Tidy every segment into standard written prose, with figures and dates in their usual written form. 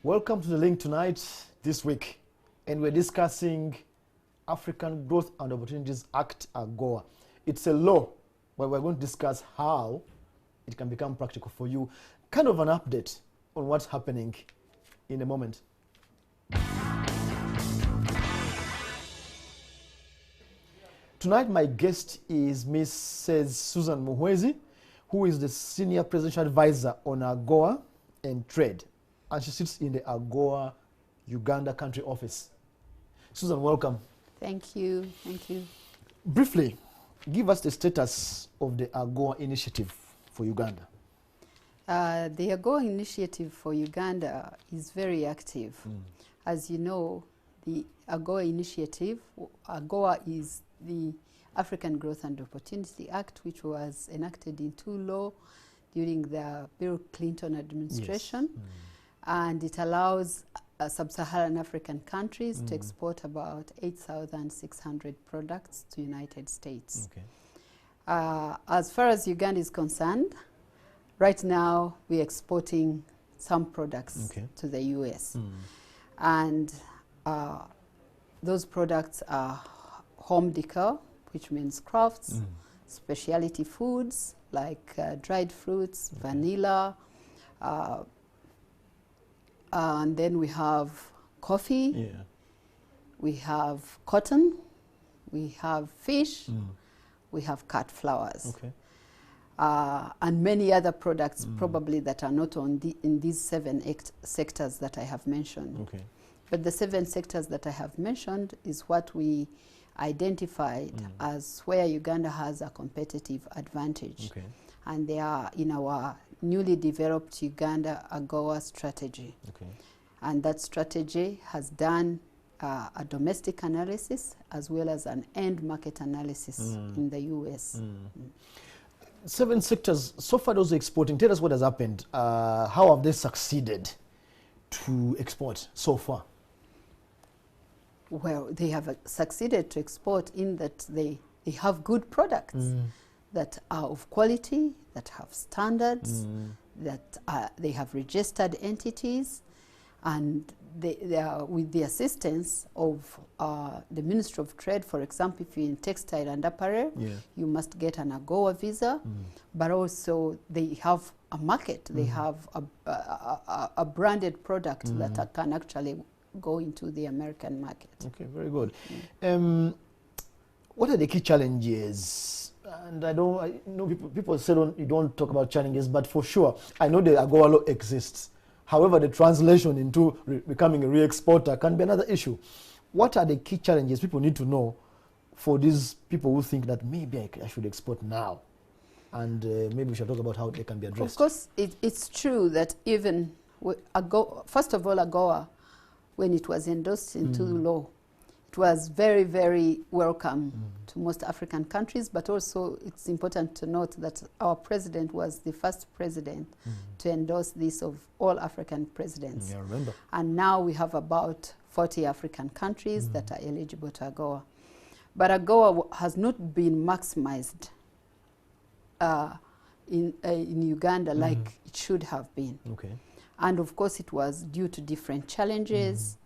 Welcome to The Link tonight, this week, and we're discussing African Growth and Opportunities Act, Agoa. It's a law, but we're going to discuss how it can become practical for you. Kind of an update on what's happening in a moment. Tonight, my guest is Mrs. Susan Muhwezi, who is the Senior Presidential Advisor on Agoa and Trade. And she sits in the Agoa Uganda Country Office. Susan, welcome. Thank you. Thank you. Briefly, give us the status of the Agoa initiative for Uganda. The Agoa initiative for Uganda is very active. As you know, the Agoa initiative, Agoa is the African Growth and Opportunity Act, which was enacted into law during the Bill Clinton administration. Yes. And it allows sub-Saharan African countries to export about 8,600 products to United States. Okay. As far as Uganda is concerned, right now we're exporting some products to the US. And those products are home decor, which means crafts, specialty foods like dried fruits, vanilla, and then we have coffee, we have cotton, we have fish, we have cut flowers, and many other products probably that are not on in these 7 sectors that I have mentioned. But the 7 sectors that I have mentioned is what we identified as where Uganda has a competitive advantage. And they are in our newly developed Uganda Agoa strategy. And that strategy has done a domestic analysis as well as an end market analysis in the US. 7 sectors, so far those exporting, tell us what has happened. How have they succeeded to export so far? Well, they have succeeded to export in that they have good products that are of quality, that have standards, that they have registered entities, and they are with the assistance of the Ministry of Trade. For example, if you're in textile and apparel, you must get an Agoa visa, but also they have a market, they have a branded product that can actually go into the American market. Okay, very good. What are the key challenges? And I know people say you don't talk about challenges, but for sure, I know the Agoa law exists. However, the translation into becoming a re-exporter can be another issue. What are the key challenges people need to know for these people who think that maybe I should export now? And maybe we should talk about how they can be addressed. Of course, it's true that even first of all, Agoa, when it was endorsed into law, it was very, very welcome to most African countries, but also it's important to note that our president was the first president to endorse this of all African presidents. I remember. And now we have about 40 African countries that are eligible to Agoa. But Agoa has not been maximized in Uganda like it should have been. And of course it was due to different challenges,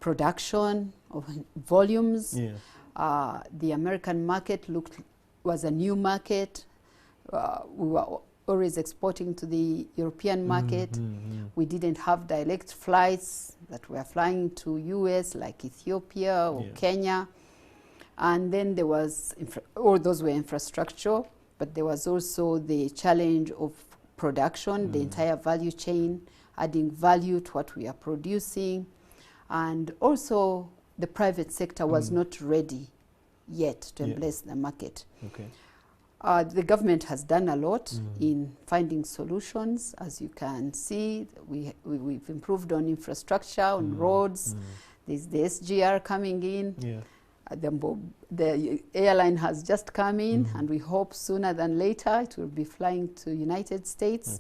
production of volumes. The American market was a new market. We were always exporting to the European market. We didn't have direct flights that were flying to US like Ethiopia or Kenya. And then there was, all those were infrastructure, but there was also the challenge of production, the entire value chain, adding value to what we are producing. And also the private sector was not ready yet to embrace the market. The government has done a lot in finding solutions. As you can see, we've improved on infrastructure, on roads. There's the SGR coming in. The airline has just come in, and we hope sooner than later it will be flying to United States.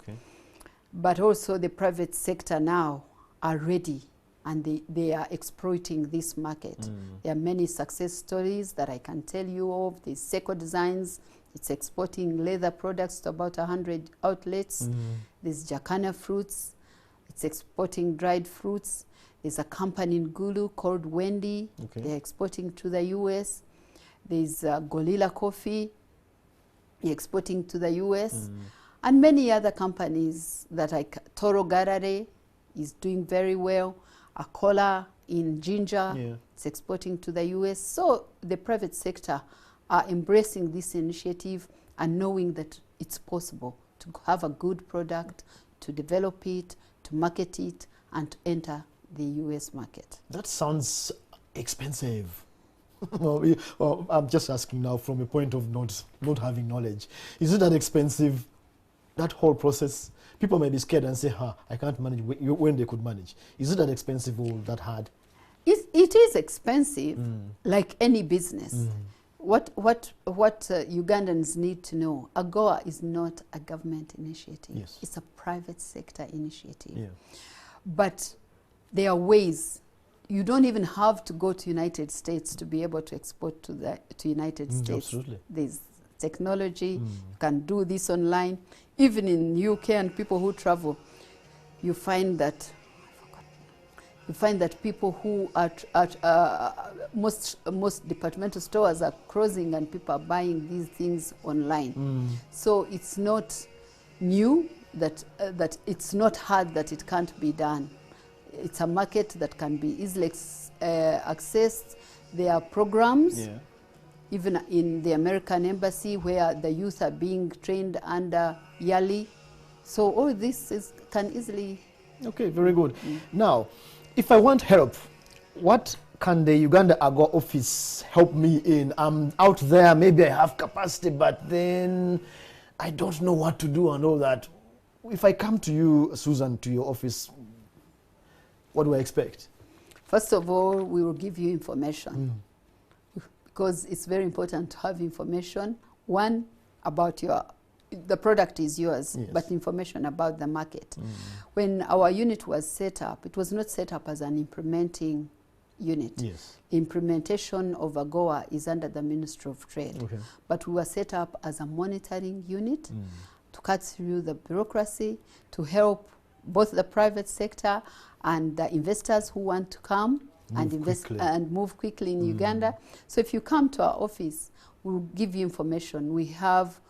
But also the private sector now are ready, and they are exploiting this market. There are many success stories that I can tell you of. The Seco Designs, it's exporting leather products to about 100 outlets. There's Jacana Fruits, It's exporting dried fruits. There's a company in Gulu called Wendy. Okay. They're exporting to the US. There's Gorilla Coffee exporting to the US. And many other companies that Toro Garare is doing very well. Akola in Ginger, it's exporting to the US. So the private sector are embracing this initiative and knowing that it's possible to have a good product, to develop it, to market it, and to enter the US market. That sounds expensive. Well, I'm just asking now from a point of not having knowledge. Is it that expensive, that whole process? People may be scared and say, I can't manage when they could manage. Is it that expensive or that hard? It is expensive, like any business. What Ugandans need to know, Agoa is not a government initiative. Yes. It's a private sector initiative. Yeah. But there are ways. You don't even have to go to United States to be able to export to United States. Absolutely. There's technology. You can do this online. Even in UK and people who travel, you find that people who are most departmental stores are closing and people are buying these things online. So it's not new that it's not hard that it can't be done. It's a market that can be easily accessed. There are programs, even in the American Embassy, where the youth are being trained under YALI. So all this can easily... Okay, very good. Now, if I want help, what can the Uganda Agoa office help me in? I'm out there, maybe I have capacity, but then I don't know what to do and all that. If I come to you, Susan, to your office, what do I expect? First of all, we will give you information because it's very important to have information. One, about the product is yours, but information about the market. When our unit was set up, it was not set up as an implementing unit. Yes. Implementation of Agoa is under the Ministry of Trade. Okay. But we were set up as a monitoring unit to cut through the bureaucracy, to help both the private sector and the investors who want to come and invest and move quickly in Uganda. So if you come to our office, we'll give you information. We have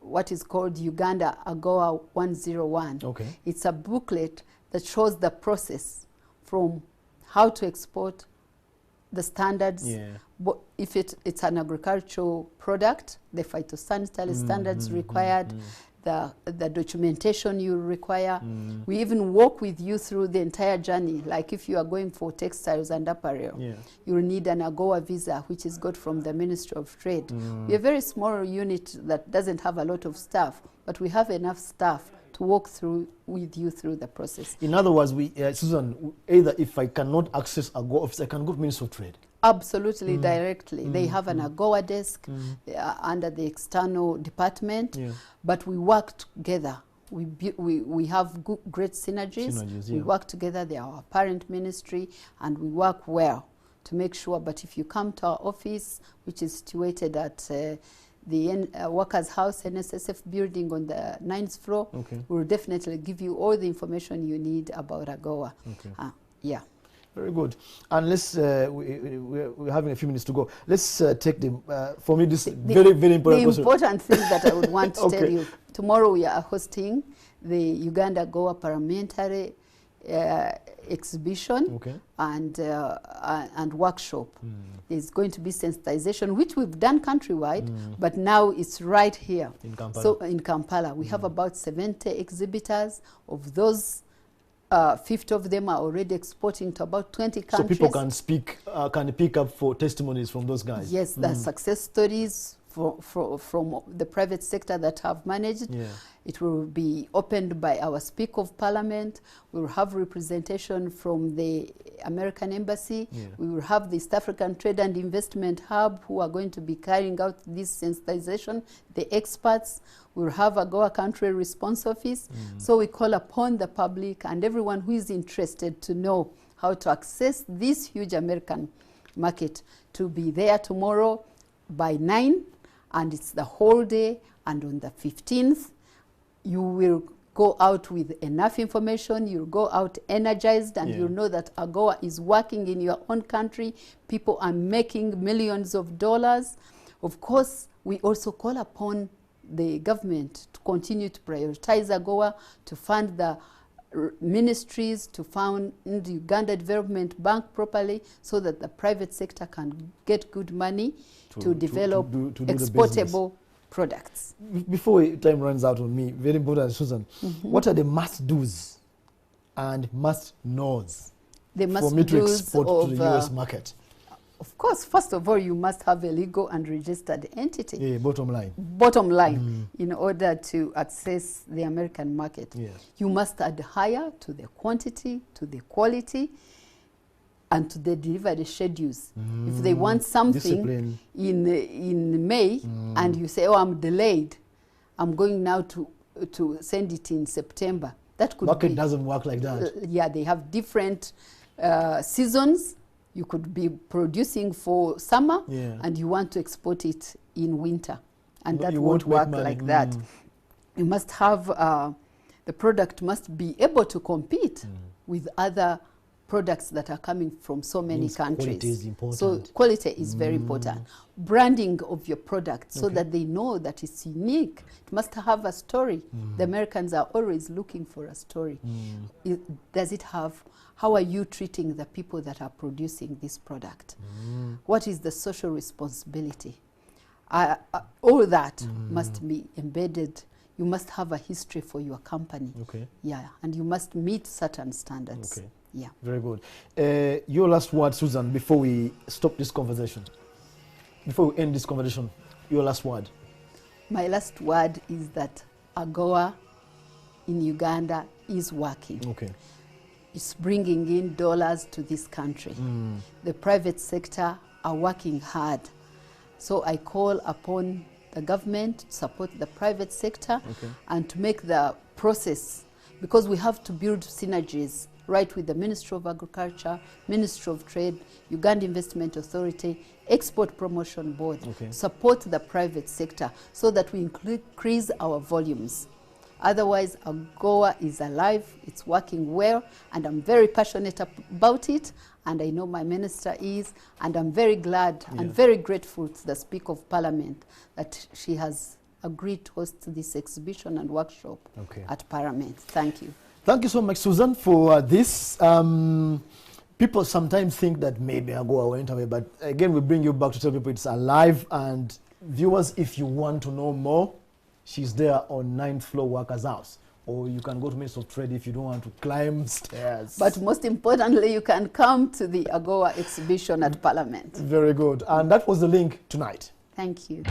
what is called Uganda Agoa 101. Okay. It's a booklet that shows the process from how to export, the standards. If it's an agricultural product, the phytosanitary standards required, the documentation you require. We even walk with you through the entire journey. Like if you are going for textiles and apparel, you will need an Agoa visa, which is got from the Ministry of Trade. We're a very small unit that doesn't have a lot of staff, but we have enough staff to walk through with you through the process. In other words, Susan, either if I cannot access Agoa office, I can go to Ministry of Trade. Absolutely, directly. They have an Agoa desk under the external department, but we work together. We have great synergies. We work together. They are our parent ministry, and we work well to make sure. But if you come to our office, which is situated at the Workers' House NSSF building on the 9th floor, we'll definitely give you all the information you need about Agoa. Very good. And let's, we're having a few minutes to go. Let's take for me, this very, very important question. The important thing that I would want to tell you, tomorrow we are hosting the Uganda Agoa Parliamentary exhibition and workshop. There's going to be sensitization, which we've done countrywide, but now it's right here. In Kampala. So in Kampala, we have about 70 exhibitors. Of those, 50 of them are already exporting to about 20 countries. So people can pick up for testimonies from those guys. Yes, the success stories from the private sector that have managed. It will be opened by our Speaker of Parliament. We will have representation from the American Embassy. We will have the East African Trade and Investment Hub who are going to be carrying out this sensitization, the experts. We will have Agoa Country Response Office. So we call upon the public and everyone who is interested to know how to access this huge American market to be there tomorrow by 9, and it's the whole day. And on the 15th, you will go out with enough information, you'll go out energized, and you'll know that AGOA is working in your own country. People are making millions of dollars. Of course, we also call upon the government to continue to prioritize AGOA, to fund the ministries, to fund the Uganda Development Bank properly, so that the private sector can get good money to develop do exportable products. Before time runs out on me, very important, Susan, what are the must-dos and must-knows for me to export to the US market? Of course, first of all, you must have a legal and registered entity. Yeah, bottom line. Bottom line, in order to access the American market. Yes. You must adhere to the quantity, to the quality, and to the delivery schedules. If they want something in May, and you say, oh, I'm delayed, I'm going now to send it in September. That could market doesn't work like that. Yeah, they have different seasons. You could be producing for summer, and you want to export it in winter, and that won't work like that. You must have, the product must be able to compete with other products that are coming from so many countries. Quality is important. So quality is very important. Branding of your product so that they know that it's unique. It must have a story. The Americans are always looking for a story. Does it have, how are you treating the people that are producing this product? What is the social responsibility? All that must be embedded. You must have a history for your company. Yeah, and you must meet certain standards. Yeah. Very good. Your last word, Susan, before we stop this conversation. Before we end this conversation, your last word. My last word is that AGOA in Uganda is working. It's bringing in dollars to this country. The private sector are working hard. So I call upon the government to support the private sector and to make the process, because we have to build synergies right with the Ministry of Agriculture, Ministry of Trade, Uganda Investment Authority, Export Promotion Board, support the private sector so that we increase our volumes. Otherwise, AGOA is alive, it's working well, and I'm very passionate about it, and I know my minister is, and I'm very glad and very grateful to the Speaker of Parliament that she has agreed to host this exhibition and workshop at Parliament. Thank you. Thank you so much, Susan, for this. People sometimes think that maybe AGOA went away, but again, we bring you back to tell people it's alive. And viewers, if you want to know more, she's there on 9th floor Workers' House. Or you can go to Ministry of Trade if you don't want to climb stairs. But most importantly, you can come to the AGOA exhibition at Parliament. Very good. And that was the link tonight. Thank you.